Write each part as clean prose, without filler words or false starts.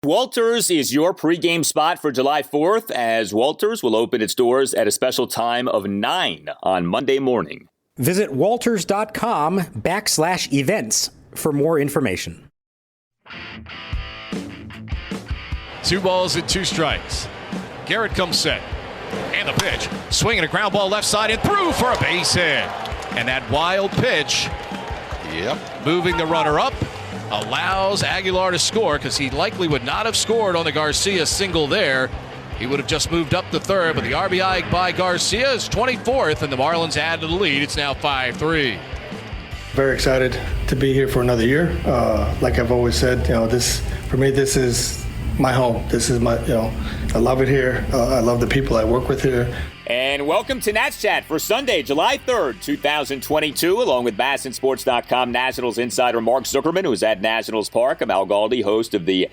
Walters is your pregame spot for July 4th, as Walters will open its doors at a special time of 9 on Monday morning. Visit walters.com/events for more information. 2 balls and 2 strikes. Garrett comes set. And the pitch. Swinging a ground ball left side and through for a base hit. And that wild pitch, moving the runner up, allows Aguilar to score because he likely would not have scored on the Garcia single there. He would have just moved up to third, but the RBI by Garcia is 24th, and the Marlins add to the lead. It's now 5-3. Very excited to be here for another year. Like I've always said, this for me, this is my home. This is my, I love it here. I love the people I work with here. And welcome to Nats Chat for Sunday, July 3rd, 2022, along with MASNsports.com Nationals insider Mark Zuckerman, who is at Nationals Park. I'm Al Galdi, host of the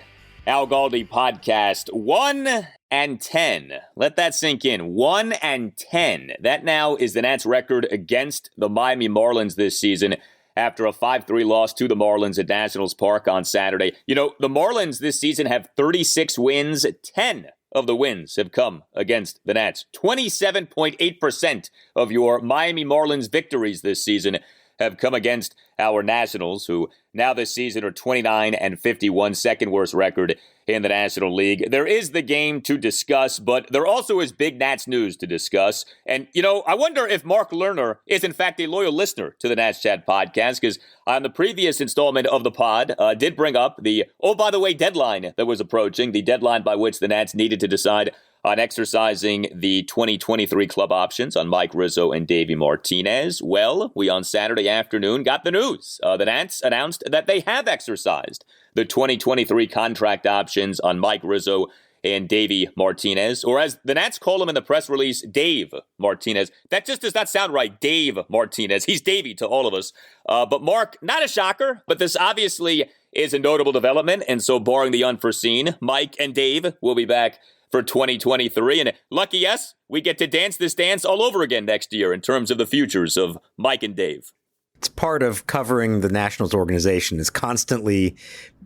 Al Galdi podcast. 1-10. Let that sink in. 1-10. That now is the Nats record against the Miami Marlins this season after a 5-3 loss to the Marlins at Nationals Park on Saturday. The Marlins this season have 36 wins. 10 of the wins have come against the Nats. 27.8% of your Miami Marlins victories this season have come against our Nationals, who now this season are 29-51, second worst record in the National League. There is the game to discuss, but there also is big Nats news to discuss. And, I wonder if Mark Lerner is, in fact, a loyal listener to the Nats Chat podcast, because on the previous installment of the pod, did bring up the, by the way, deadline that was approaching, the deadline by which the Nats needed to decide on exercising the 2023 club options on Mike Rizzo and Davey Martinez. Well, we on Saturday afternoon got the news. The Nats announced that they have exercised the 2023 contract options on Mike Rizzo and Davey Martinez, or as the Nats call him in the press release, Dave Martinez. That just does not sound right, Dave Martinez. He's Davey to all of us. But Mark, not a shocker, but this obviously is a notable development, and so barring the unforeseen, Mike and Dave will be back for 2023. And lucky us, we get to dance this dance all over again next year in terms of the futures of Mike and Dave. It's part of covering the Nationals organization is constantly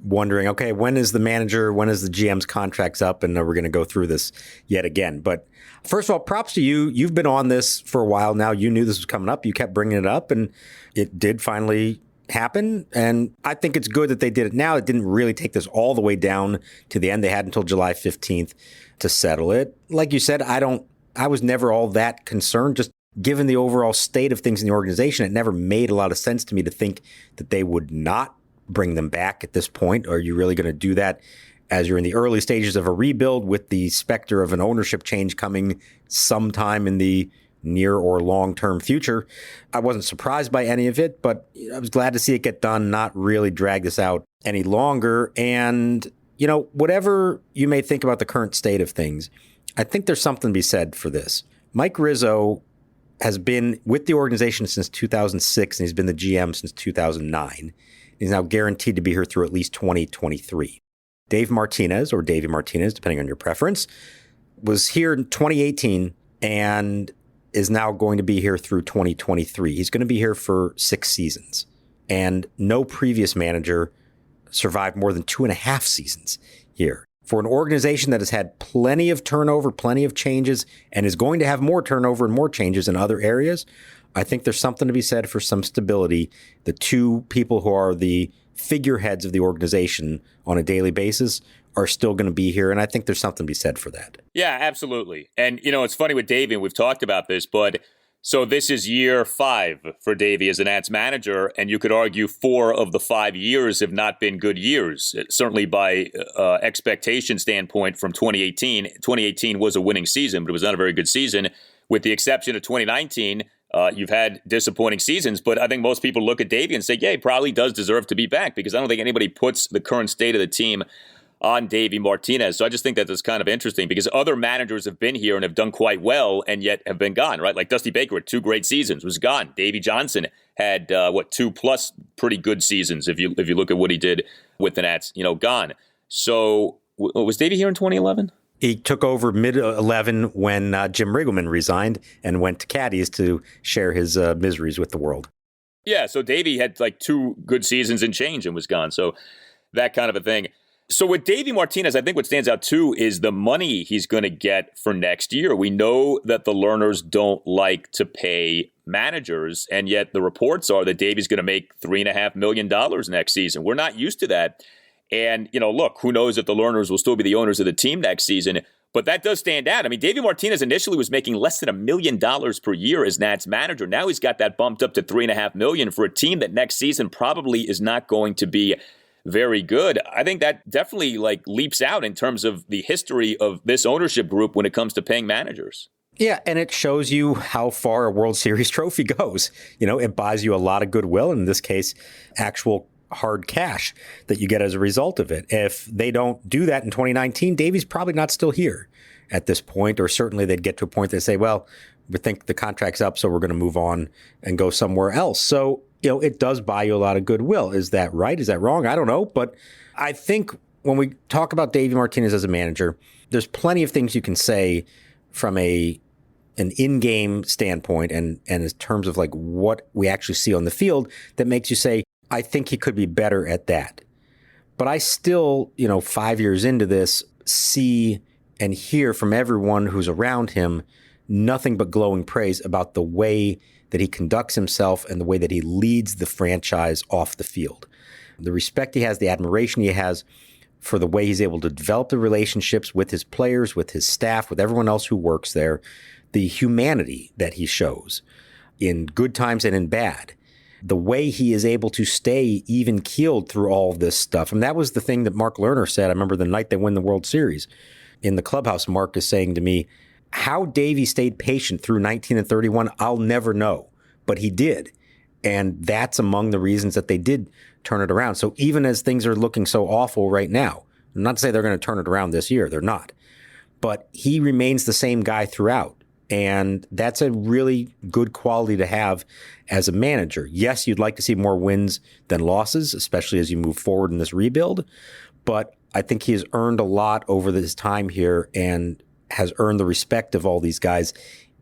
wondering, okay, when is the manager, when is the GM's contracts up, and are we going to go through this yet again? But first of all, props to you. You've been on this for a while now. You knew this was coming up. You kept bringing it up, and it did finally happen. And I think it's good that they did it now. It didn't really take this all the way down to the end. They had until July 15th to settle it. Like you said, I was never all that concerned. Just given the overall state of things in the organization, it never made a lot of sense to me to think that they would not bring them back at this point. Are you really going to do that as you're in the early stages of a rebuild with the specter of an ownership change coming sometime in the near or long-term future? I wasn't surprised by any of it, but I was glad to see it get done, not really drag this out any longer. And, whatever you may think about the current state of things, I think there's something to be said for this. Mike Rizzo has been with the organization since 2006, and he's been the GM since 2009. He's now guaranteed to be here through at least 2023. Dave Martinez, or Davey Martinez, depending on your preference, was here in 2018 and is now going to be here through 2023. He's going to be here for 6 seasons. And no previous manager survived more than 2.5 seasons here. For an organization that has had plenty of turnover, plenty of changes, and is going to have more turnover and more changes in other areas, I think there's something to be said for some stability. The two people who are the figureheads of the organization on a daily basis are still going to be here, and I think there's something to be said for that. Yeah, absolutely. And, it's funny with Davey, and we've talked about this, but so this is year 5 for Davey as a Nats manager, and you could argue 4 of the 5 years have not been good years, certainly by expectation standpoint from 2018. 2018 was a winning season, but it was not a very good season. With the exception of 2019, you've had disappointing seasons, but I think most people look at Davey and say, yeah, he probably does deserve to be back, because I don't think anybody puts the current state of the team on Davey Martinez. So I just think that that's kind of interesting, because other managers have been here and have done quite well and yet have been gone, right? Like Dusty Baker had 2 great seasons, was gone. Davey Johnson had, 2+ pretty good seasons if you look at what he did with the Nats, gone. So was Davey here in 2011? He took over mid-11 when Jim Riggleman resigned and went to Caddies to share his miseries with the world. Yeah, so Davey had 2 good seasons and change and was gone. So that kind of a thing. So with Davey Martinez, I think what stands out too is the money he's going to get for next year. We know that the Lerners don't like to pay managers, and yet the reports are that Davey's going to make $3.5 million next season. We're not used to that. And, look, who knows if the Lerners will still be the owners of the team next season. But that does stand out. I mean, Davey Martinez initially was making less than $1 million per year as Nats manager. Now he's got that bumped up to $3.5 million for a team that next season probably is not going to be very good. I think that definitely leaps out in terms of the history of this ownership group when it comes to paying managers. Yeah, and it shows you how far a World Series trophy goes. It buys you a lot of goodwill, in this case, actual hard cash that you get as a result of it. If they don't do that in 2019, Davey's probably not still here at this point, or certainly they'd get to a point they say, well, we think the contract's up, so we're going to move on and go somewhere else. So, it does buy you a lot of goodwill. Is that right? Is that wrong? I don't know. But I think when we talk about Davey Martinez as a manager, there's plenty of things you can say from an in-game standpoint and in terms of what we actually see on the field that makes you say, I think he could be better at that. But I still, 5 years into this, see and hear from everyone who's around him nothing but glowing praise about the way that he conducts himself and the way that he leads the franchise off the field. The respect he has, the admiration he has for the way he's able to develop the relationships with his players, with his staff, with everyone else who works there, the humanity that he shows in good times and in bad, the way he is able to stay even keeled through all of this stuff. And that was the thing that Mark Lerner said. I remember the night they win the World Series in the clubhouse, Mark is saying to me, how Davey stayed patient through 19 and 31, I'll never know, but he did. And that's among the reasons that they did turn it around. So even as things are looking so awful right now, not to say they're going to turn it around this year, they're not, but he remains the same guy throughout. And that's a really good quality to have as a manager. Yes, you'd like to see more wins than losses, especially as you move forward in this rebuild. But I think he has earned a lot over this time here and has earned the respect of all these guys,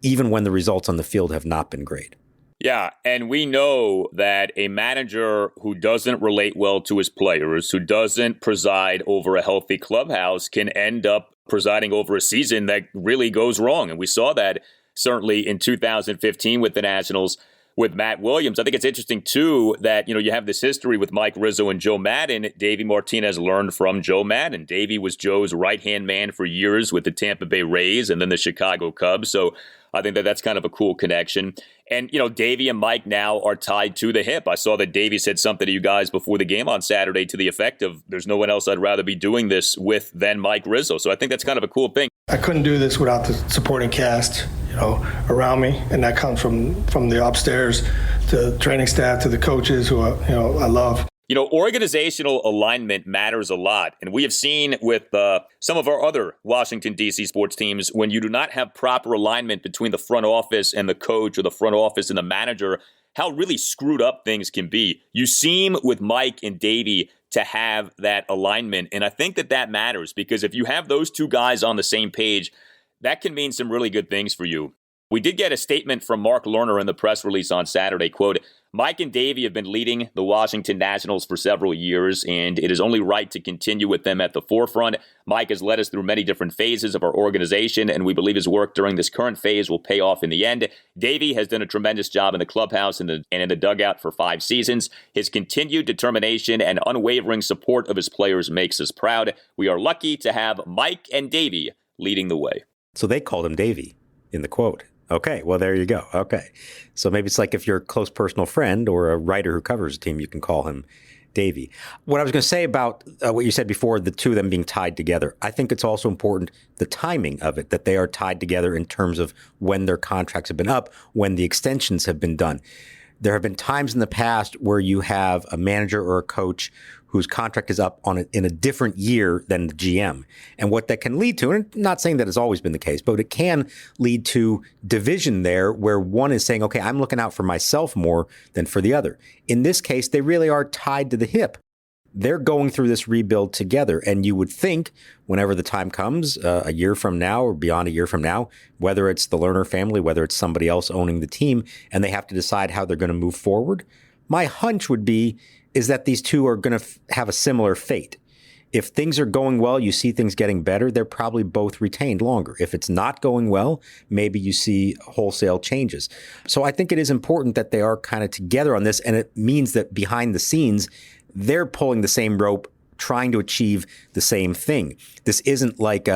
even when the results on the field have not been great. Yeah, and we know that a manager who doesn't relate well to his players, who doesn't preside over a healthy clubhouse, can end up presiding over a season that really goes wrong. And we saw that certainly in 2015 with the Nationals with Matt Williams. I think it's interesting, too, that, you have this history with Mike Rizzo and Joe Maddon. Davey Martinez learned from Joe Maddon. Davey was Joe's right-hand man for years with the Tampa Bay Rays and then the Chicago Cubs. So I think that that's kind of a cool connection. And, Davey and Mike now are tied to the hip. I saw that Davey said something to you guys before the game on Saturday to the effect of, there's no one else I'd rather be doing this with than Mike Rizzo. So I think that's kind of a cool thing. I couldn't do this without the supporting cast, around me. And that comes from the upstairs to the training staff to the coaches who, I love. Organizational alignment matters a lot. And we have seen with some of our other Washington, D.C. sports teams, when you do not have proper alignment between the front office and the coach or the front office and the manager, how really screwed up things can be. You seem with Mike and Davey to have that alignment. And I think that matters because if you have those two guys on the same page, that can mean some really good things for you. We did get a statement from Mark Lerner in the press release on Saturday, quote, Mike and Davey have been leading the Washington Nationals for several years, and it is only right to continue with them at the forefront. Mike has led us through many different phases of our organization, and we believe his work during this current phase will pay off in the end. Davey has done a tremendous job in the clubhouse and in the dugout for 5 seasons. His continued determination and unwavering support of his players makes us proud. We are lucky to have Mike and Davey leading the way. So they called him Davey in the quote. Okay, well, there you go. Okay. So maybe it's like if you're a close personal friend or a writer who covers a team, you can call him Davey. What I was going to say about what you said before, the two of them being tied together, I think it's also important, the timing of it, that they are tied together in terms of when their contracts have been up, when the extensions have been done. There have been times in the past where you have a manager or a coach whose contract is up in a different year than the GM. And what that can lead to, and I'm not saying that has always been the case, but it can lead to division there where one is saying, okay, I'm looking out for myself more than for the other. In this case, they really are tied to the hip. They're going through this rebuild together. And you would think whenever the time comes, a year from now or beyond a year from now, whether it's the Lerner family, whether it's somebody else owning the team, and they have to decide how they're going to move forward, my hunch would be is that these two are going to have a similar fate If things are going well, you see things getting better, they're probably both retained longer. If it's not going well, maybe you see wholesale changes. So I think it is important that they are kind of together on this, and it means that behind the scenes, they're pulling the same rope, trying to achieve the same thing. This isn't like,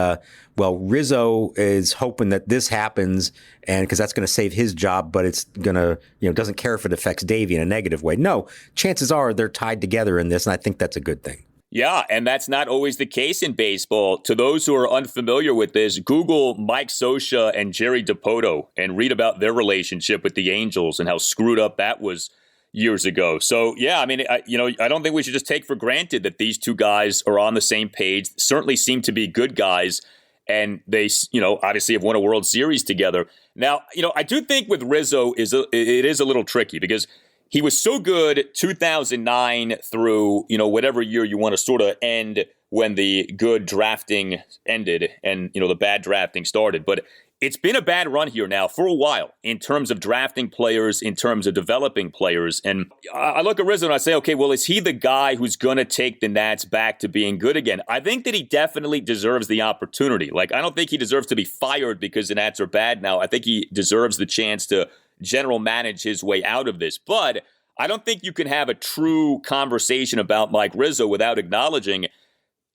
Rizzo is hoping that this happens and because that's going to save his job, but it's going to, doesn't care if it affects Davey in a negative way. No, chances are they're tied together in this, and I think that's a good thing. Yeah, and that's not always the case in baseball. To those who are unfamiliar with this, Google Mike Scioscia and Jerry Dipoto and read about their relationship with the Angels and how screwed up that was years ago. So, yeah, I mean, I don't think we should just take for granted that these two guys are on the same page. Certainly seem to be good guys, and they, obviously have won a World Series together. Now, I do think with Rizzo it is a little tricky because he was so good 2009 through, whatever year you want to sort of end when the good drafting ended and, the bad drafting started. But it's been a bad run here now for a while in terms of drafting players, in terms of developing players. And I look at Rizzo and I say, okay, well, is he the guy who's going to take the Nats back to being good again? I think that he definitely deserves the opportunity. Like, I don't think he deserves to be fired because the Nats are bad now. I think he deserves the chance to general manage his way out of this. But I don't think you can have a true conversation about Mike Rizzo without acknowledging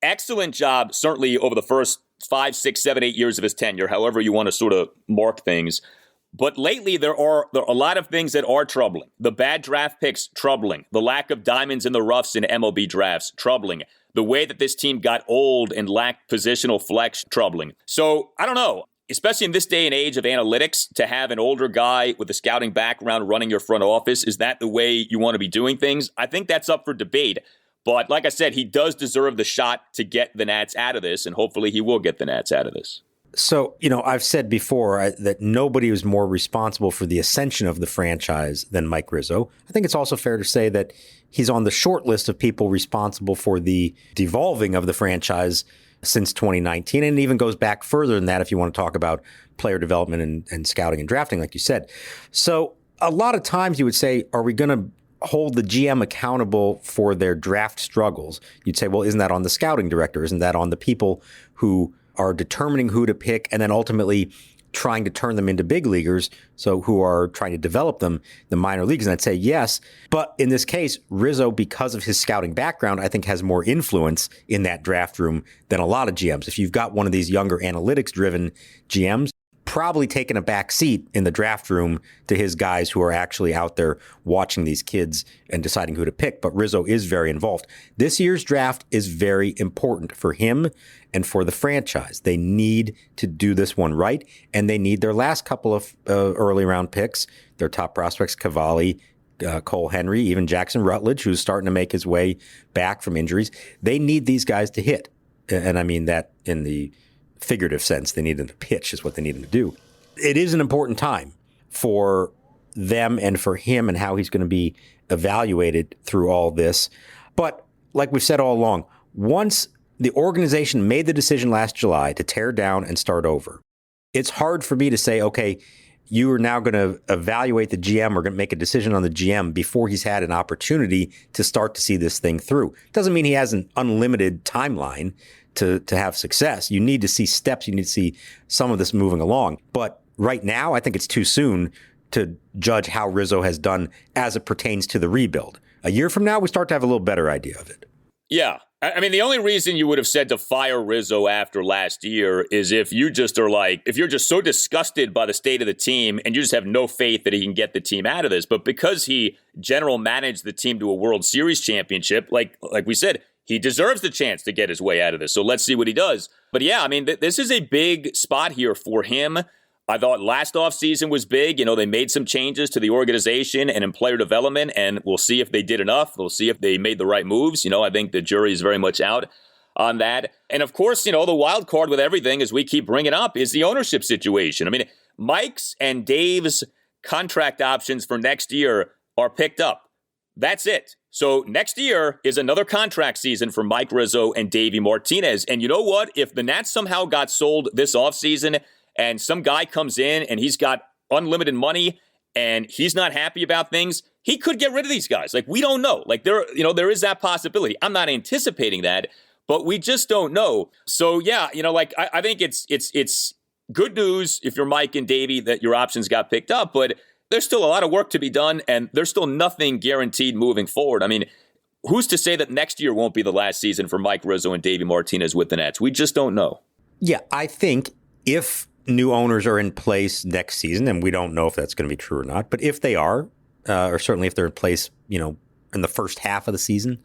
excellent job, certainly over the first 5, 6, 7, 8 years of his tenure, however you want to sort of mark things. But lately, there are a lot of things that are troubling. The bad draft picks, troubling. The lack of diamonds in the roughs in MLB drafts, troubling. The way that this team got old and lacked positional flex, troubling. So, I don't know. Especially in this day and age of analytics, to have an older guy with a scouting background running your front office, is that the way you want to be doing things? I think that's up for debate. But like I said, he does deserve the shot to get the Nats out of this, and hopefully he will get the Nats out of this. So, I've said before that nobody was more responsible for the ascension of the franchise than Mike Rizzo. I think it's also fair to say that he's on the short list of people responsible for the devolving of the franchise since 2019, and it even goes back further than that if you want to talk about player development and scouting and drafting, like you said. So a lot of times you would say, are we going to hold the GM accountable for their draft struggles? You'd say, well, isn't that on the scouting director? Isn't that on the people who are determining who to pick and then ultimately trying to turn them into big leaguers, so who are trying to develop them in the minor leagues? And I'd say yes. But in this case, Rizzo, because of his scouting background, I think has more influence in that draft room than a lot of GMs. If you've got one of these younger analytics-driven GMs, probably taking a back seat in the draft room to his guys who are actually out there watching these kids and deciding who to pick. But Rizzo is very involved. This year's draft is very important for him and for the franchise. They need to do this one right, and they need their last couple of early round picks, their top prospects, Cavalli, Cole Henry, even Jackson Rutledge, who's starting to make his way back from injuries. They need these guys to hit. And I mean that in the figurative sense. They need them to pitch is what they need them to do. It is an important time for them and for him and how he's going to be evaluated through all this. But like we've said all along, once the organization made the decision last July to tear down and start over, it's hard for me to say, okay, you are now going to evaluate the GM or going to make a decision on the GM before he's had an opportunity to start to see this thing through. Doesn't mean he has an unlimited timeline to have success. You need to see steps. You need to see some of this moving along. But right now, I think it's too soon to judge how Rizzo has done as it pertains to the rebuild. A year from now, we start to have a little better idea of it. Yeah. I mean, the only reason you would have said to fire Rizzo after last year is if you just are like, if you're just so disgusted by the state of the team and you just have no faith that he can get the team out of this. But because he general managed the team to a World Series championship, like we said, he deserves the chance to get his way out of this. So let's see what he does. But yeah, I mean, this is a big spot here for him. I thought last offseason was big. They made some changes to the organization and in player development, and we'll see if they did enough. We'll see if they made the right moves. I think the jury is very much out on that. And of course, the wild card with everything, as we keep bringing up, is the ownership situation. I mean, Mike's and Dave's contract options for next year are picked up. That's it. So next year is another contract season for Mike Rizzo and Davey Martinez. And you know what? If the Nats somehow got sold this offseason and some guy comes in and he's got unlimited money and he's not happy about things, he could get rid of these guys. Like, we don't know. Like, there is that possibility. I'm not anticipating that. but we just don't know. So yeah, I think it's good news if you're Mike and Davey that your options got picked up, but there's still a lot of work to be done, and there's still nothing guaranteed moving forward. I mean, who's to say that next year won't be the last season for Mike Rizzo and Davey Martinez with the Nats? We just don't know. Yeah, I think if new owners are in place next season, and we don't know if that's going to be true or not, but if they are, or certainly if they're in place, in the first half of the season,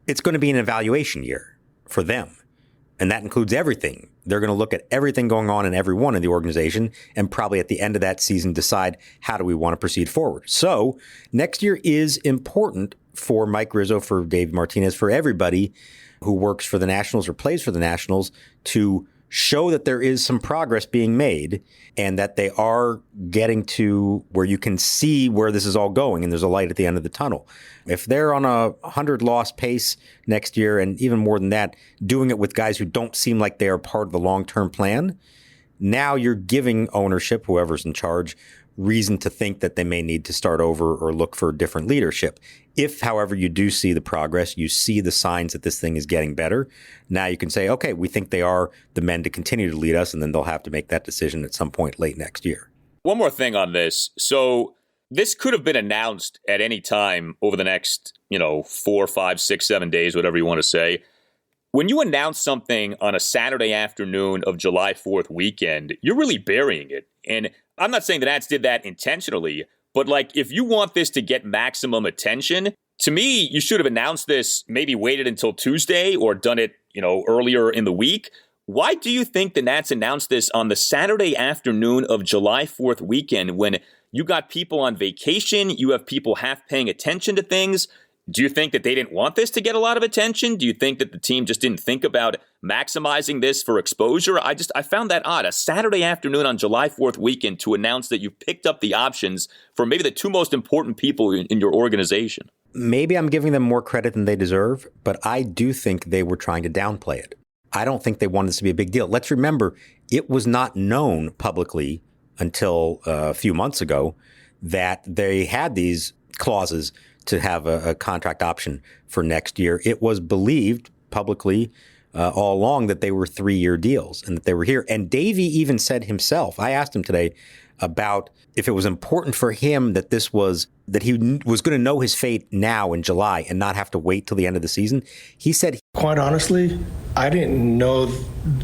it's going to be an evaluation year for them. And that includes everything. They're going to look at everything going on in every one of the organization and probably at the end of that season decide how do we want to proceed forward. So next year is important for Mike Rizzo, for Dave Martinez, for everybody who works for the Nationals or plays for the Nationals to show that there is some progress being made and that they are getting to where you can see where this is all going and there's a light at the end of the tunnel. If they're on a 100-loss pace next year, and even more than that, doing it with guys who don't seem like they are part of the long-term plan, now you're giving ownership, whoever's in charge, reason to think that they may need to start over or look for different leadership. If, however, you do see the progress, you see the signs that this thing is getting better, now you can say, okay, we think they are the men to continue to lead us, and then they'll have to make that decision at some point late next year. One more thing on this. So this could have been announced at any time over the next, 4, 5, 6, 7 days, whatever you want to say. When you announce something on a Saturday afternoon of July 4th weekend, you're really burying it. And I'm not saying the Nats did that intentionally, but if you want this to get maximum attention, to me, you should have announced this, maybe waited until Tuesday or done it, earlier in the week. Why do you think the Nats announced this on the Saturday afternoon of July 4th weekend when you got people on vacation, you have people half paying attention to things? Do you think that they didn't want this to get a lot of attention? Do you think that the team just didn't think about maximizing this for exposure? I found that odd. A Saturday afternoon on July 4th weekend to announce that you've picked up the options for maybe the two most important people in your organization. Maybe I'm giving them more credit than they deserve, but I do think they were trying to downplay it. I don't think they wanted this to be a big deal. Let's remember, it was not known publicly until a few months ago that they had these clauses to have a contract option for next year. It was believed publicly all along that they were 3-year deals and that they were here. And Davey even said himself, I asked him today about if it was important for him that he was going to know his fate now in July and not have to wait till the end of the season. He said, quite honestly, I didn't know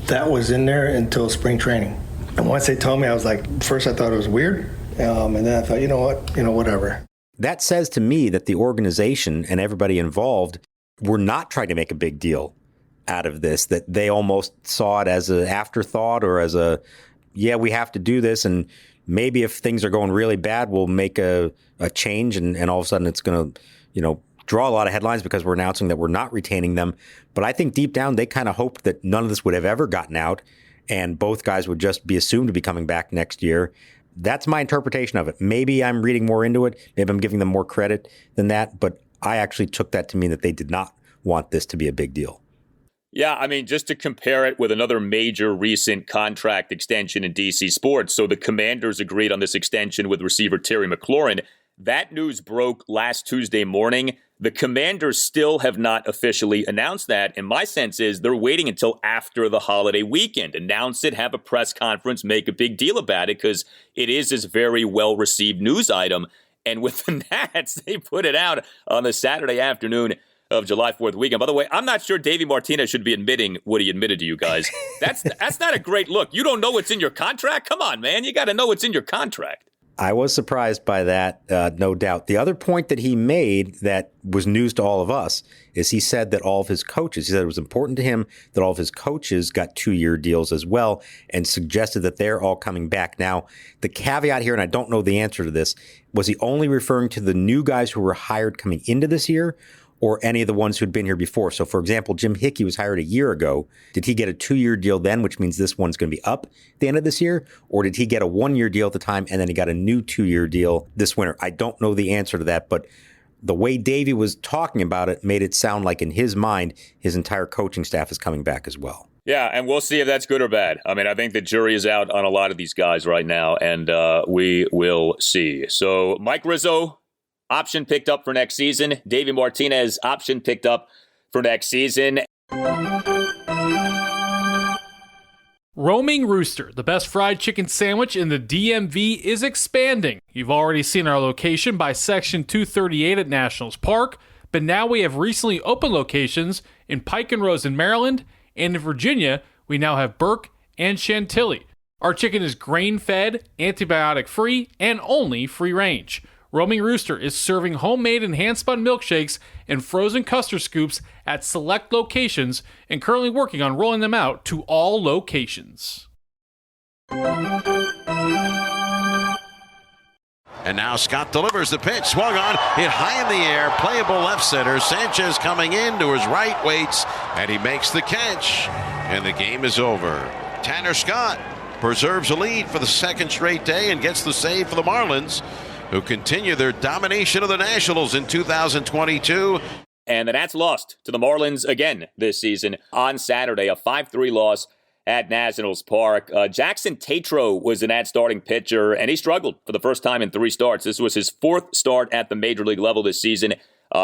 that was in there until spring training. And once they told me, I was like, first I thought it was weird. And then I thought, you know what, whatever. That says to me that the organization and everybody involved were not trying to make a big deal out of this, that they almost saw it as an afterthought or as we have to do this. And maybe if things are going really bad, we'll make a change. And all of a sudden it's going to, draw a lot of headlines because we're announcing that we're not retaining them. But I think deep down, they kind of hoped that none of this would have ever gotten out and both guys would just be assumed to be coming back next year. That's my interpretation of it. Maybe I'm reading more into it. Maybe I'm giving them more credit than that. But I actually took that to mean that they did not want this to be a big deal. Yeah, I mean, just to compare it with another major recent contract extension in DC sports. So the Commanders agreed on this extension with receiver Terry McLaurin. That news broke last Tuesday morning. The Commanders still have not officially announced that. And my sense is they're waiting until after the holiday weekend. Announce it, have a press conference, make a big deal about it because it is this very well-received news item. And with the Nats, they put it out on the Saturday afternoon of July 4th weekend. By the way, I'm not sure Davey Martinez should be admitting what he admitted to you guys. That's not a great look. You don't know what's in your contract? Come on, man. You got to know what's in your contract. I was surprised by that, no doubt. The other point that he made that was news to all of us is he said that all of his coaches, he said it was important to him that all of his coaches got 2-year deals as well and suggested that they're all coming back. Now, the caveat here, and I don't know the answer to this, was he only referring to the new guys who were hired coming into this year or any of the ones who'd been here before? So, for example, Jim Hickey was hired a year ago. Did he get a 2-year deal then, which means this one's going to be up at the end of this year? Or did he get a 1-year deal at the time and then he got a new 2-year deal this winter? I don't know the answer to that, but the way Davey was talking about it made it sound like in his mind, his entire coaching staff is coming back as well. Yeah, and we'll see if that's good or bad. I mean, I think the jury is out on a lot of these guys right now, and we will see. So, Mike Rizzo, option picked up for next season. Davey Martinez, option picked up for next season. Roaming Rooster, the best fried chicken sandwich in the DMV, is expanding. You've already seen our location by Section 238 at Nationals Park, but now we have recently opened locations in Pike and Rose in Maryland, and in Virginia, we now have Burke and Chantilly. Our chicken is grain-fed, antibiotic-free, and only free-range. Roaming Rooster is serving homemade and hand-spun milkshakes and frozen custard scoops at select locations and currently working on rolling them out to all locations. And now Scott delivers the pitch, swung on, hit high in the air, playable left center. Sanchez coming in to his right, waits, and he makes the catch. And the game is over. Tanner Scott preserves a lead for the second straight day and gets the save for the Marlins, who continue their domination of the Nationals in 2022. And the Nats lost to the Marlins again this season on Saturday, a 5-3 loss at Nationals Park. Jackson Tetreault was the Nats starting pitcher, and he struggled for the first time in 3 starts. This was his 4th start at the major league level this season.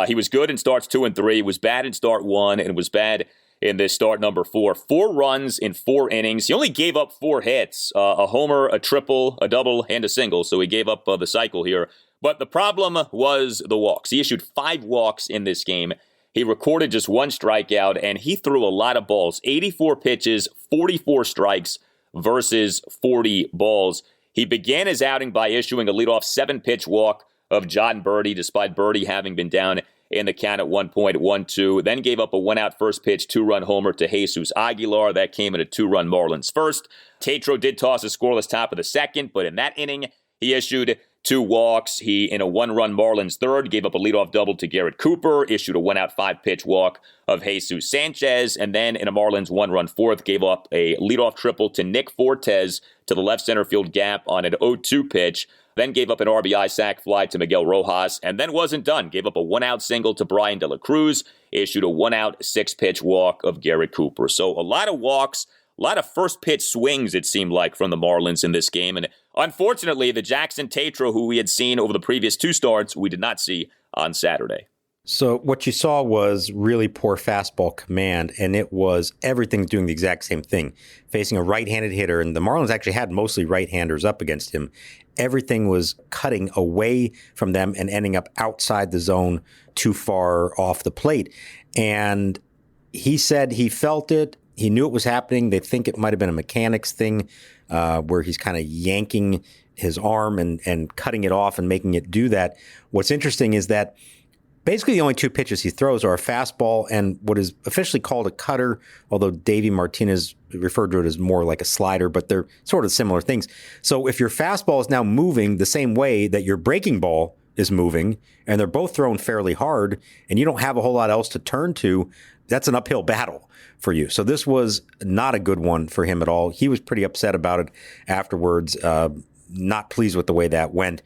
He was good in starts 2 and 3, was bad in start 1, and was bad in this start number 4. 4 runs in 4 innings. He only gave up 4 hits, a homer, a triple, a double, and a single. So he gave up the cycle here. But the problem was the walks. He issued 5 walks in this game. He recorded just 1 strikeout, and he threw a lot of balls. 84 pitches, 44 strikes versus 40 balls. He began his outing by issuing a leadoff 7-pitch walk of John Birdie, despite Birdie having been down in the count at 1.12, then gave up a 1-out first pitch 2-run homer to Jesus Aguilar. That came in a 2-run Marlins first. Tetreault did toss a scoreless top of the second, but in that inning, he issued 2 walks. He, in a 1-run Marlins third, gave up a leadoff double to Garrett Cooper, issued a 1-out 5-pitch walk of Jesus Sanchez, and then in a Marlins 1-run fourth, gave up a leadoff triple to Nick Fortes to the left center field gap on an 0-2 pitch. Then gave up an RBI sac fly to Miguel Rojas, and then wasn't done. Gave up a 1-out single to Brian De La Cruz, issued a 1-out 6-pitch walk of Garrett Cooper. So a lot of walks, a lot of first-pitch swings, it seemed like, from the Marlins in this game. And unfortunately, the Jackson Tetreault, who we had seen over the previous 2 starts, we did not see on Saturday. So what you saw was really poor fastball command, and it was everything doing the exact same thing. Facing a right-handed hitter, and the Marlins actually had mostly right-handers up against him. Everything was cutting away from them and ending up outside the zone too far off the plate. And he said he felt it. He knew it was happening. They think it might have been a mechanics thing where he's kind of yanking his arm and cutting it off and making it do that. What's interesting is that basically the only 2 pitches he throws are a fastball and what is officially called a cutter, although Davey Martinez referred to it as more like a slider, but they're sort of similar things. So if your fastball is now moving the same way that your breaking ball is moving, and they're both thrown fairly hard, and you don't have a whole lot else to turn to, that's an uphill battle for you. So this was not a good one for him at all. He was pretty upset about it afterwards, not pleased with the way that went.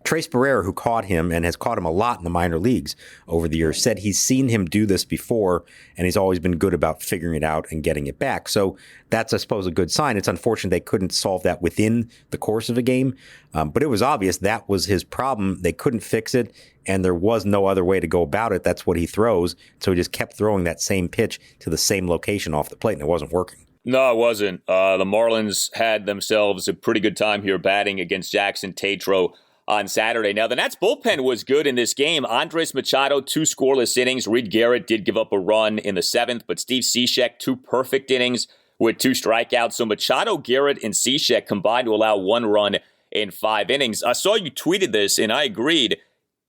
Trace Barrera, who caught him and has caught him a lot in the minor leagues over the years, said he's seen him do this before, and he's always been good about figuring it out and getting it back. So that's, I suppose, a good sign. It's unfortunate they couldn't solve that within the course of a game, but it was obvious that was his problem. They couldn't fix it, and there was no other way to go about it. That's what he throws. So he just kept throwing that same pitch to the same location off the plate, and it wasn't working. No, it wasn't. The Marlins had themselves a pretty good time here batting against Jackson Tetreault on Saturday. Now, the Nats bullpen was good in this game. Andres Machado, 2 scoreless innings. Reed Garrett did give up a run in the 7th, but Steve Cishek, 2 perfect innings with 2 strikeouts. So Machado, Garrett, and Cishek combined to allow 1 run in 5 innings. I saw you tweeted this, and I agreed.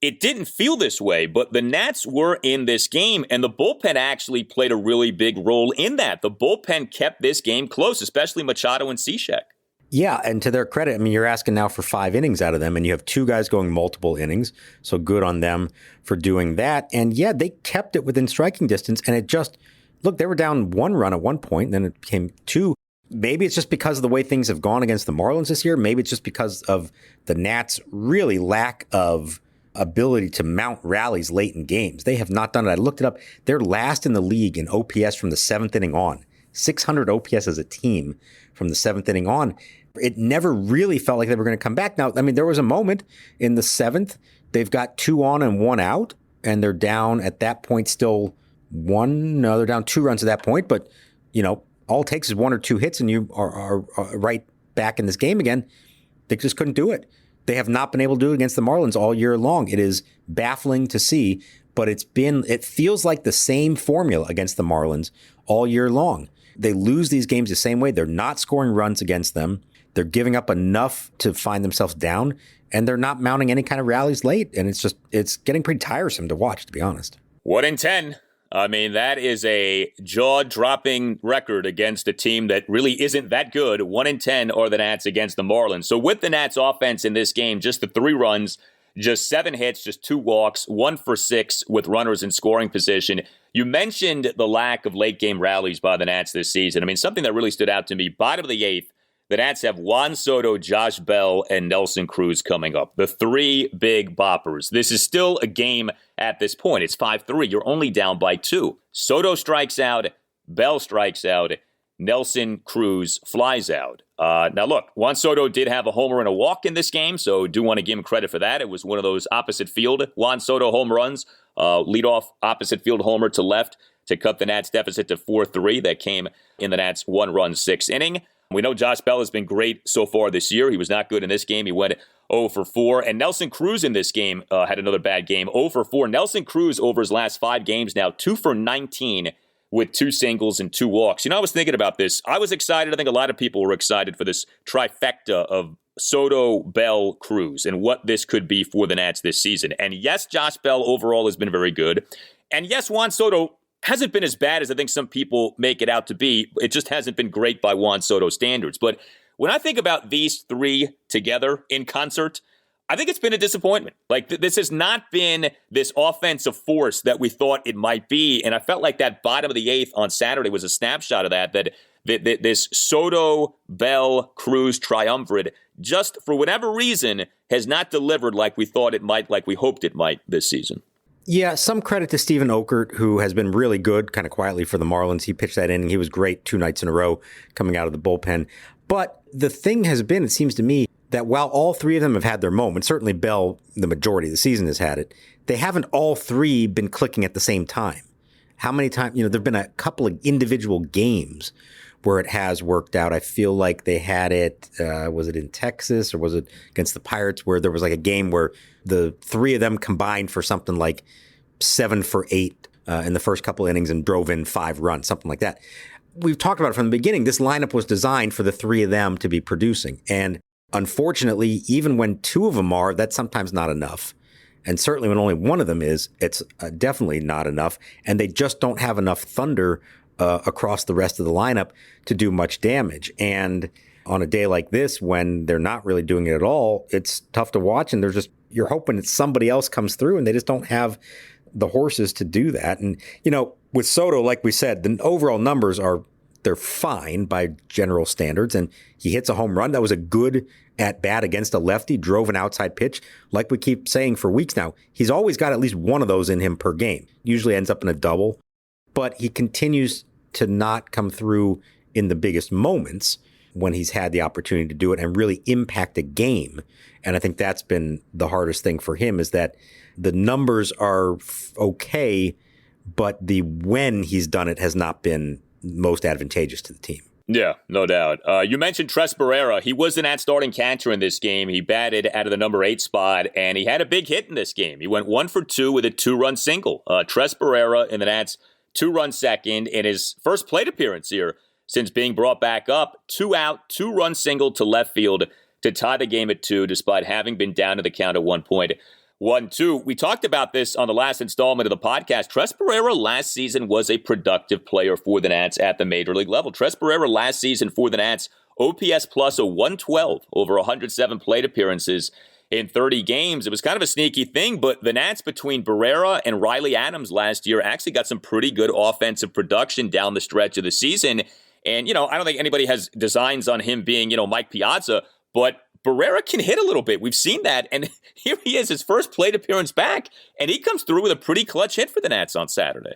It didn't feel this way, but the Nats were in this game, and the bullpen actually played a really big role in that. The bullpen kept this game close, especially Machado and Cishek. Yeah, and to their credit, I mean, you're asking now for 5 innings out of them, and you have 2 guys going multiple innings, so good on them for doing that. And yeah, they kept it within striking distance, and it just, look, they were down 1 run at one point, and then it became 2. Maybe it's just because of the way things have gone against the Marlins this year. Maybe it's just because of the Nats' really lack of ability to mount rallies late in games. They have not done it. I looked it up. They're last in the league in OPS from the 7th inning on. 600 OPS as a team from the 7th inning on. It never really felt like they were going to come back. Now, I mean, there was a moment in the 7th. They've got 2 on and 1 out, and they're down at that point still they're down 2 runs at that point, but, all it takes is 1 or 2 hits and you are right back in this game again. They just couldn't do it. They have not been able to do it against the Marlins all year long. It is baffling to see, but it feels like the same formula against the Marlins all year long. They lose these games the same way. They're not scoring runs against them. They're giving up enough to find themselves down, and they're not mounting any kind of rallies late. And it's getting pretty tiresome to watch, to be honest. 1-10. I mean, that is a jaw-dropping record against a team that really isn't that good. 1-10 are the Nats against the Marlins. So with the Nats offense in this game, just the 3 runs, just 7 hits, just 2 walks, 1 for 6 with runners in scoring position. You mentioned the lack of late-game rallies by the Nats this season. I mean, something that really stood out to me, bottom of the 8th, the Nats have Juan Soto, Josh Bell, and Nelson Cruz coming up. The 3 big boppers. This is still a game at this point. It's 5-3. You're only down by 2. Soto strikes out. Bell strikes out. Nelson Cruz flies out. Now, look, Juan Soto did have a homer and a walk in this game, so do want to give him credit for that. It was one of those opposite field Juan Soto home runs, leadoff opposite field homer to left to cut the Nats deficit to 4-3. That came in the Nats' 1-run 6th inning. We know Josh Bell has been great so far this year. He was not good in this game. He went 0 for 4. And Nelson Cruz in this game had another bad game, 0 for 4. Nelson Cruz over his last 5 games now, 2 for 19 with 2 singles and 2 walks. I was thinking about this. I was excited. I think a lot of people were excited for this trifecta of Soto, Bell, Cruz, and what this could be for the Nats this season. And yes, Josh Bell overall has been very good. And yes, Juan Soto hasn't been as bad as I think some people make it out to be. It just hasn't been great by Juan Soto standards. But when I think about these 3 together in concert, I think it's been a disappointment. Like, this has not been this offensive force that we thought it might be. And I felt like that bottom of the 8th on Saturday was a snapshot of that this Soto, Bell, Cruz triumvirate just for whatever reason has not delivered like we thought it might, like we hoped it might this season. Yeah, some credit to Steven Okert, who has been really good kind of quietly for the Marlins. He pitched that inning. He was great 2 nights in a row coming out of the bullpen. But the thing has been, it seems to me, that while all 3 of them have had their moments, certainly Bell, the majority of the season has had it, they haven't all 3 been clicking at the same time. How many times, there have been a couple of individual games where it has worked out. I feel like they had it, was it in Texas or was it against the Pirates, where there was like a game where the 3 of them combined for something like 7 for 8 in the first couple innings and drove in 5 runs, something like that. We've talked about it from the beginning. This lineup was designed for the 3 of them to be producing. And unfortunately, even when 2 of them are, that's sometimes not enough. And certainly when only 1 of them is, it's definitely not enough. And they just don't have enough thunder across the rest of the lineup to do much damage. And on a day like this, when they're not really doing it at all, it's tough to watch. And you're hoping that somebody else comes through, and they just don't have the horses to do that. And, with Soto, like we said, the overall numbers they're fine by general standards. And he hits a home run. That was a good at bat against a lefty, drove an outside pitch. Like we keep saying for weeks now, he's always got at least one of those in him per game. Usually ends up in a double. But he continues to not come through in the biggest moments when he's had the opportunity to do it and really impact a game. And I think that's been the hardest thing for him, is that the numbers are okay, but the when he's done it has not been most advantageous to the team. Yeah, no doubt. You mentioned Tres Barrera. He was the Nats starting catcher in this game. He batted out of the number 8 spot, and he had a big hit in this game. He went 1 for 2 with a 2-run single. Tres Barrera in the Nats' 2-run second in his first plate appearance here since being brought back up. 2 out, 2-run single to left field to tie the game at 2, despite having been down to the count at 1.12. We talked about this on the last installment of the podcast. Tres Barrera last season was a productive player for the Nats at the major league level. Tres Barrera last season for the Nats, OPS plus a 112 over 107 plate appearances in 30 games. It was kind of a sneaky thing, but the Nats between Barrera and Riley Adams last year actually got some pretty good offensive production down the stretch of the season. And, I don't think anybody has designs on him being, Mike Piazza, but Barrera can hit a little bit. We've seen that. And here he is, his first plate appearance back, and he comes through with a pretty clutch hit for the Nats on Saturday.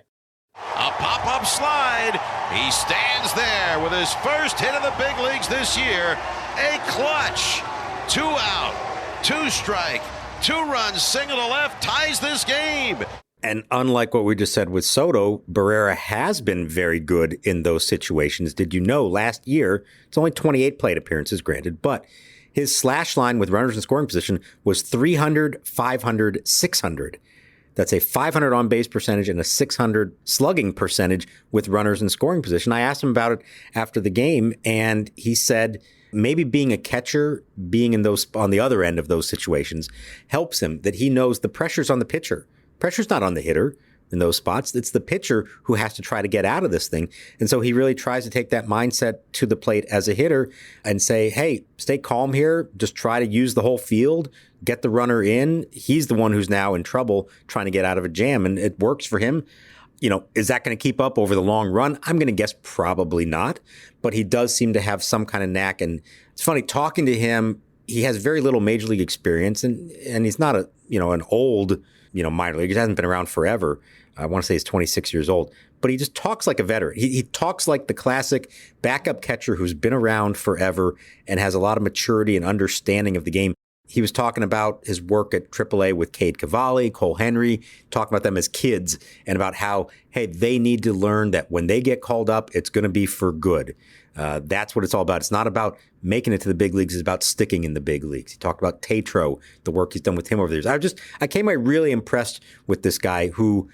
A pop-up slide. He stands there with his first hit of the big leagues this year. A clutch. 2 out, 2 strike, 2 runs, single to left, ties this game. And unlike what we just said with Soto, Barrera has been very good in those situations. Did you know last year, it's only 28 plate appearances, granted, but his slash line with runners in scoring position was 300, 500, 600. That's a 500 on base percentage and a 600 slugging percentage with runners in scoring position. I asked him about it after the game, and he said maybe being a catcher, being in those on the other end of those situations, helps him, that he knows the pressure's on the pitcher. Pressure's not on the hitter in those spots. It's the pitcher who has to try to get out of this thing. And so he really tries to take that mindset to the plate as a hitter and say, hey, stay calm here. Just try to use the whole field, get the runner in. He's the one who's now in trouble trying to get out of a jam, and it works for him. Is that going to keep up over the long run? I'm going to guess probably not, but he does seem to have some kind of knack. And it's funny talking to him. He has very little major league experience, and he's not an old, minor league. He hasn't been around forever. I want to say he's 26 years old, but he just talks like a veteran. He talks like the classic backup catcher who's been around forever and has a lot of maturity and understanding of the game. He was talking about his work at AAA with Cade Cavalli, Cole Henry, talking about them as kids and about how, hey, they need to learn that when they get called up, it's going to be for good. That's what it's all about. It's not about making it to the big leagues. It's about sticking in the big leagues. He talked about Tetreault, the work he's done with him over the years. I came away really impressed with this guy who,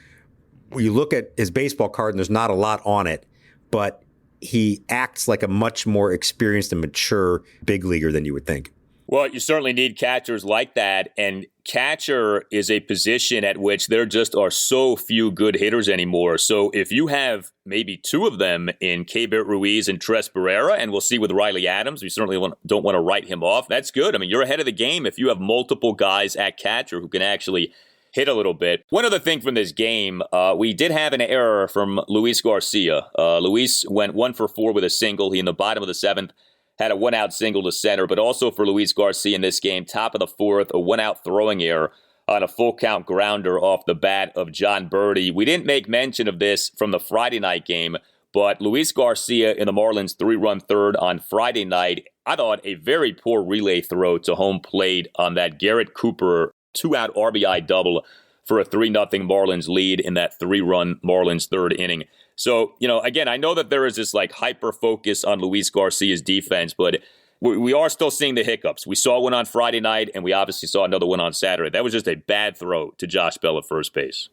you look at his baseball card and there's not a lot on it, but he acts like a much more experienced and mature big leaguer than you would think. Well, you certainly need catchers like that. And catcher is a position at which there just are so few good hitters anymore. So if you have maybe two of them in Keibert Ruiz and Tres Barrera, and we'll see with Riley Adams, we certainly don't want to write him off. That's good. I mean, you're ahead of the game if you have multiple guys at catcher who can actually hit a little bit. One other thing from this game, we did have an error from Luis Garcia. Luis went 1 for 4 with a single. He in the bottom of the 7th had a 1-out single to center, but also for Luis Garcia in this game, top of the 4th, a 1-out throwing error on a full count grounder off the bat of John Birdie. We didn't make mention of this from the Friday night game, but Luis Garcia in the Marlins 3-run third on Friday night, I thought a very poor relay throw to home plate on that Garrett Cooper 2-out RBI double for a 3-0 Marlins lead in that 3-run Marlins third inning. So, again, I know that there is this hyper focus on Luis Garcia's defense, but we are still seeing the hiccups. We saw one on Friday night, and we obviously saw another one on Saturday. That was just a bad throw to Josh Bell at first base.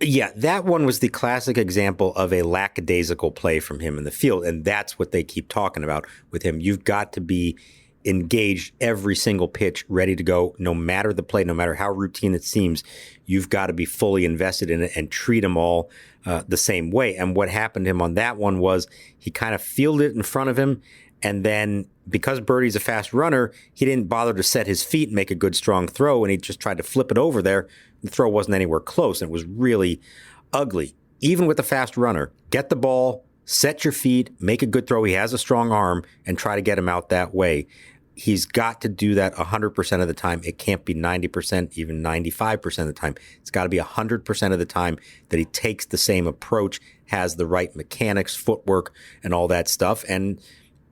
Yeah, that one was the classic example of a lackadaisical play from him in the field, and that's what they keep talking about with him. You've got to be engaged every single pitch, ready to go, no matter the play, no matter how routine it seems. You've got to be fully invested in it and treat them all the same way. And what happened to him on that one was he kind of fielded it in front of him, and then because Birdie's a fast runner, he didn't bother to set his feet and make a good, strong throw, and he just tried to flip it over there. The throw wasn't anywhere close, and it was really ugly. Even with a fast runner, get the ball, set your feet, make a good throw. He has a strong arm, and try to get him out that way. He's got to do that 100% of the time. It can't be 90%, even 95% of the time. It's got to be 100% of the time that he takes the same approach, has the right mechanics, footwork, and all that stuff. And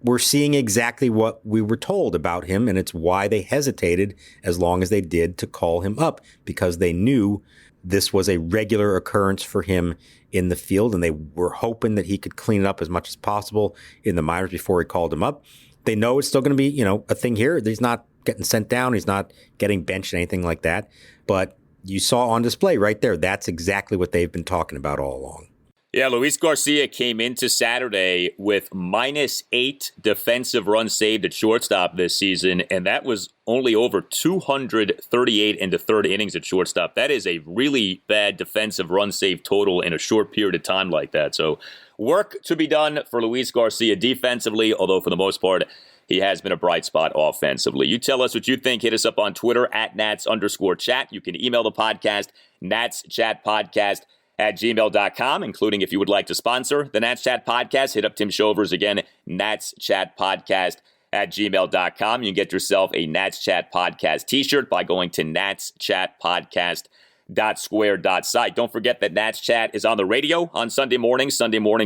we're seeing exactly what we were told about him, and it's why they hesitated as long as they did to call him up, because they knew this was a regular occurrence for him in the field, and they were hoping that he could clean it up as much as possible in the minors before he called him up. They know it's still going to be, a thing here. He's not getting sent down. He's not getting benched, anything like that. But you saw on display right there, that's exactly what they've been talking about all along. Yeah, Luis Garcia came into Saturday with -8 defensive runs saved at shortstop this season, and that was only over 238 into third innings at shortstop. That is a really bad defensive run save total in a short period of time like that. So work to be done for Luis Garcia defensively, although for the most part, he has been a bright spot offensively. You tell us what you think. Hit us up on Twitter at @Nats_chat. You can email the podcast, natschatpodcast@gmail.com, including if you would like to sponsor the Nats Chat Podcast. Hit up Tim Shovers again, natschatpodcast@gmail.com. You can get yourself a Nats Chat Podcast t-shirt by going to natschatpodcast.square.site. Don't forget that Nats Chat is on the radio on Sunday mornings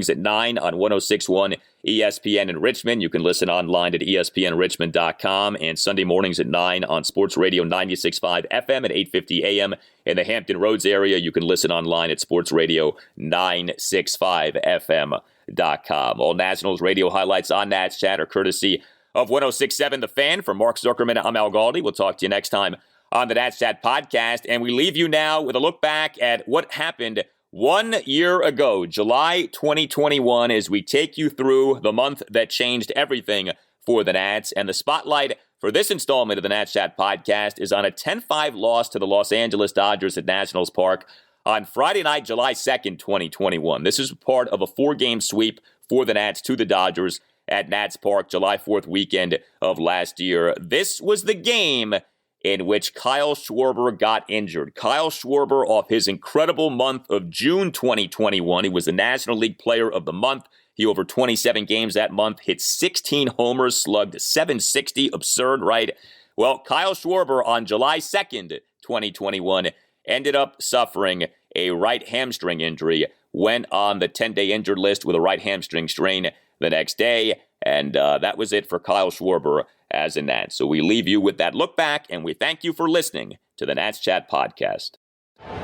at 9 on 106.1 ESPN in Richmond. You can listen online at espnrichmond.com, and Sunday mornings at 9 on Sports Radio 96.5 FM at 8:50 a.m. in the Hampton Roads area. You can listen online at sportsradio965fm.com. All Nationals radio highlights on Nats Chat are courtesy of 106.7 The Fan. For Mark Zuckerman, I'm Al Galdi. We'll talk to you next time on the Nats Chat podcast. And we leave you now with a look back at what happened 1 year ago, July 2021, as we take you through the month that changed everything for the Nats. And the spotlight for this installment of the Nats Chat podcast is on a 10-5 loss to the Los Angeles Dodgers at Nationals Park on Friday night, July 2nd, 2021. This is part of a 4-game sweep for the Nats to the Dodgers at Nats Park, July 4th weekend of last year. This was the game in which Kyle Schwarber got injured. Kyle Schwarber, off his incredible month of June 2021, he was the National League Player of the Month. He, over 27 games that month, hit 16 homers, slugged .760, absurd, right? Well, Kyle Schwarber on July 2nd, 2021, ended up suffering a right hamstring injury, went on the 10-day injured list with a right hamstring strain the next day, and that was it for Kyle Schwarber as a Nat. So we leave you with that look back, and we thank you for listening to the Nats Chat podcast.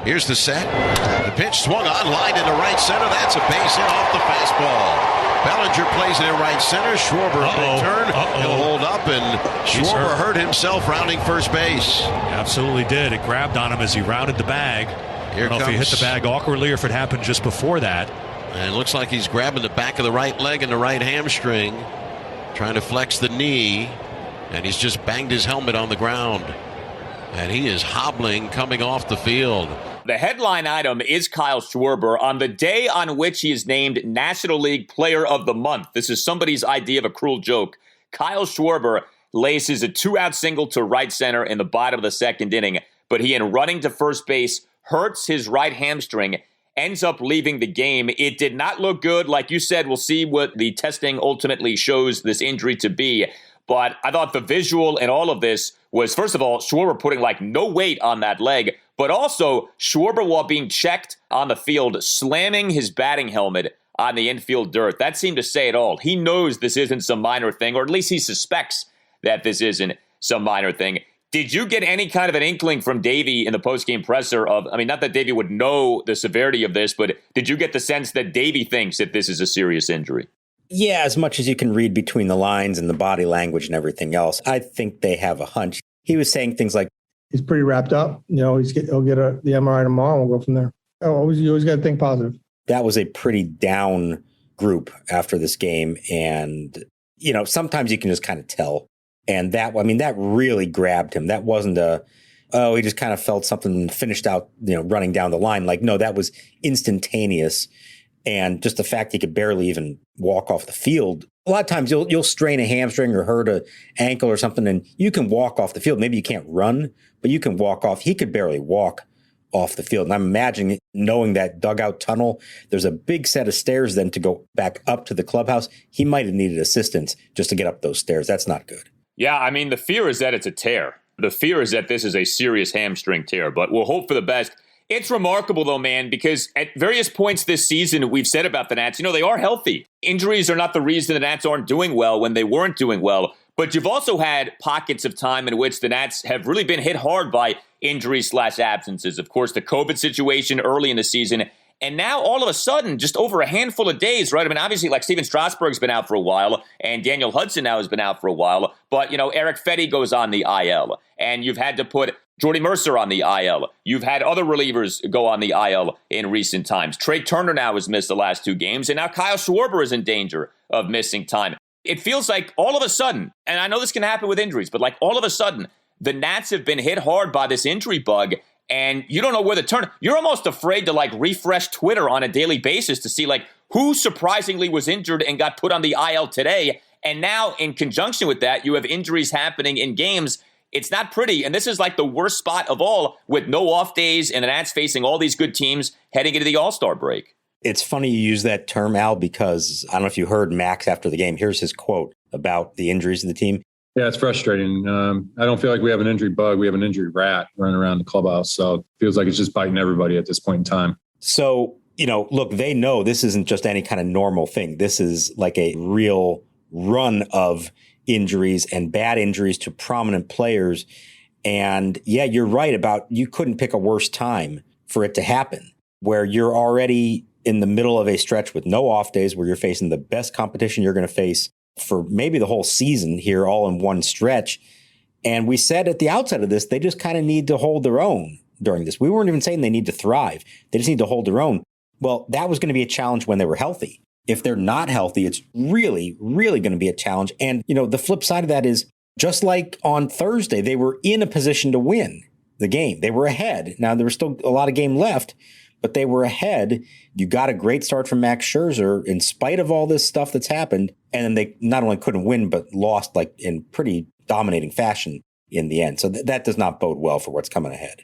Here's the set. The pitch swung on, line into right center. That's a base hit off the fastball. Bellinger plays it in right center. Schwarber big turn. He'll hold up, and Schwarber hurt himself rounding first base. Absolutely did. It grabbed on him as he rounded the bag. I don't know if he hit the bag awkwardly or if it happened just before that. And it looks like he's grabbing the back of the right leg and the right hamstring, trying to flex the knee, and he's just banged his helmet on the ground. And he is hobbling coming off the field. The headline item is Kyle Schwarber on the day on which he is named National League Player of the Month. This is somebody's idea of a cruel joke. Kyle Schwarber laces a 2-out single to right center in the bottom of the second inning, but he, in running to first base, hurts his right hamstring, ends up leaving the game. It did not look good. Like you said, we'll see what the testing ultimately shows this injury to be. But I thought the visual in all of this was, first of all, Schwarber putting like no weight on that leg, but also Schwarber, while being checked on the field, slamming his batting helmet on the infield dirt. That seemed to say it all. He knows this isn't some minor thing, or at least he suspects that this isn't some minor thing. Did you get any kind of an inkling from Davey in the postgame presser of, I mean, not that Davey would know the severity of this, but did you get the sense that Davey thinks that this is a serious injury? Yeah, as much as you can read between the lines and the body language and everything else, I think they have a hunch. He was saying things like, He's pretty wrapped up. You know, he'll get the MRI tomorrow and we'll go from there. You always got to think positive. That was a pretty down group after this game. And, you know, sometimes you can just kind of tell. And that really grabbed him. That wasn't he just kind of felt something and finished out, running down the line. Like, no, that was instantaneous. And just the fact he could barely even walk off the field. A lot of times you'll strain a hamstring or hurt an ankle or something, and you can walk off the field. Maybe you can't run, but you can walk off. He could barely walk off the field. And I'm imagining, knowing that dugout tunnel, there's a big set of stairs then to go back up to the clubhouse. He might have needed assistance just to get up those stairs. That's not good. Yeah, I mean, the fear is that it's a tear. The fear is that this is a serious hamstring tear, but we'll hope for the best. It's remarkable, though, man, because at various points this season, we've said about the Nats, they are healthy. Injuries are not the reason the Nats aren't doing well when they weren't doing well. But you've also had pockets of time in which the Nats have really been hit hard by injuries/absences. Of course, the COVID situation early in the season. And now, all of a sudden, just over a handful of days, right? I mean, obviously, like Steven Strasburg's been out for a while, and Daniel Hudson now has been out for a while. But, Eric Fetty goes on the IL, and you've had to put Jordy Mercer on the IL. You've had other relievers go on the IL in recent times. Trey Turner now has missed the last 2 games, and now Kyle Schwarber is in danger of missing time. It feels like all of a sudden, and I know this can happen with injuries, but like all of a sudden, the Nats have been hit hard by this injury bug, and you don't know where to turn. You're almost afraid to like refresh Twitter on a daily basis to see like who surprisingly was injured and got put on the IL today. And now, in conjunction with that, you have injuries happening in games. It's not pretty, and this is like the worst spot of all, with no off days and the Nats facing all these good teams heading into the All-Star break. It's funny you use that term, Al, because I don't know if you heard Max after the game. Here's his quote about the injuries of the team. Yeah, it's frustrating. I don't feel like we have an injury bug. We have an injury rat running around the clubhouse. So it feels like it's just biting everybody at this point in time. So look, they know this isn't just any kind of normal thing. This is like a real run of injuries and bad injuries to prominent players. And yeah, you're right about you couldn't pick a worse time for it to happen, where you're already in the middle of a stretch with no off days, where you're facing the best competition you're going to face for maybe the whole season here all in one stretch. And we said at the outset of this, they just kind of need to hold their own during this. We weren't even saying they need to thrive. They just need to hold their own. Well, that was going to be a challenge when they were healthy. If they're not healthy, it's really, really going to be a challenge. And, the flip side of that is just like on Thursday, they were in a position to win the game. They were ahead. Now, there was still a lot of game left, but they were ahead. You got a great start from Max Scherzer in spite of all this stuff that's happened. And then they not only couldn't win, but lost like in pretty dominating fashion in the end. So that does not bode well for what's coming ahead.